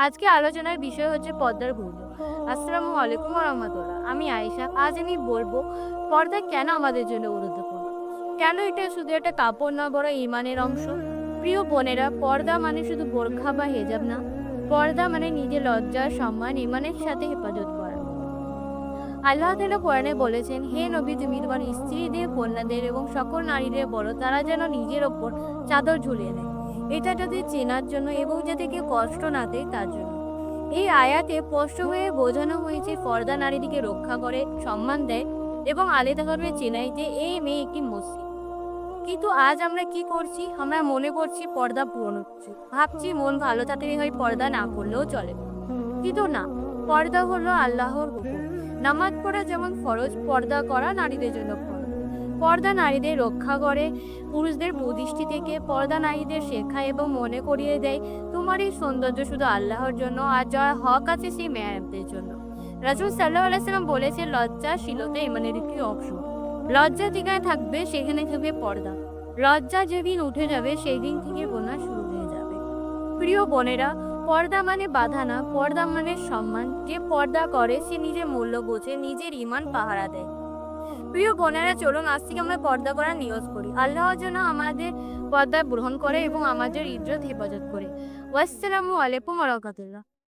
আজকে আলোচনার বিষয় হচ্ছে পর্দার গুরুত্ব। আসসালামু আলাইকুম ওয়া রাহমাতুল্লাহ। আমি আয়েশা। আজ আমি বলবো পর্দা কেন আমাদের জন্য গুরুত্বপূর্ণ। কেন এটা শুধু একটা কাপড় না, বড় ঈমানের অংশ। প্রিয় বোনেরা, পর্দা মানে শুধু বোরখা বা হিজাব না। পর্দা মানে নিজের লজ্জা, সম্মান, ঈমানের সাথে হেফাজত করা। আল্লাহ তাআলা কোরআনে বলেছেন, হে নবী, তুমি তোমার স্ত্রীদের, কন্যাদের এবং সকল নারীদের বলো তারা যেন নিজের ওপর চাদর ঝুলিয়ে নেয়। এটা যাদের চেনার জন্য এবং যাতে কেউ কষ্ট না দেয় তার জন্য। এই আয়াতে স্পষ্ট হয়ে বোঝানো হয়েছে পর্দা নারীদিকে রক্ষা করে, সম্মান দেয় এবং আলাদাভাবে চেনায় যে এই মেয়ে একটি মসজিদ। কিন্তু আজ আমরা কি করছি? আমরা মনে করছি পর্দা পূরণ হচ্ছে, ভাবছি মন ভালো থাকলে হয় পর্দা না করলেও চলে। কিন্তু না, পর্দা হলো আল্লাহর হুকুম। নামাজ পড়া যেমন ফরজ, পর্দা করা নারীদের জন্য ফরজ। পর্দা নারীদের রক্ষা করে পুরুষদের কুদৃষ্টি থেকে। পর্দা নারীদের শেখায় এবং মনে করিয়ে দেয় তোমার এই সৌন্দর্য শুধু আল্লাহর জন্য, আর যারা হক আছে সেই মেয়েদের জন্য। রাসূল সাল্লাল্লাহু আলাইহি ওয়াসাল্লাম বলেছে, লজ্জাশীলতা ইমানের একটি অংশ। লজ্জা যেখানে থাকবে সেখানে থাকবে পর্দা। লজ্জা যেদিন উঠে যাবে সেই দিন থেকে গোনা শুরু হয়ে যাবে। প্রিয় বোনেরা, পর্দা মানে বাধা না, পর্দা মানে সম্মান। যে পর্দা করে সে নিজের মূল্য বোঝে, নিজের ঈমান পাহারা দেয়। প্রিয় বোনেরা, চলুন আজ থেকে আমরা পর্দা করার নিয়ত করি। আল্লাহ যেন আমাদের পর্দা গ্রহণ করে এবং আমাদের ইজ্জত হেফাজত করে। ওয়াসসালামু আলাইকুম ওয়া রাহমাতুল্লাহ।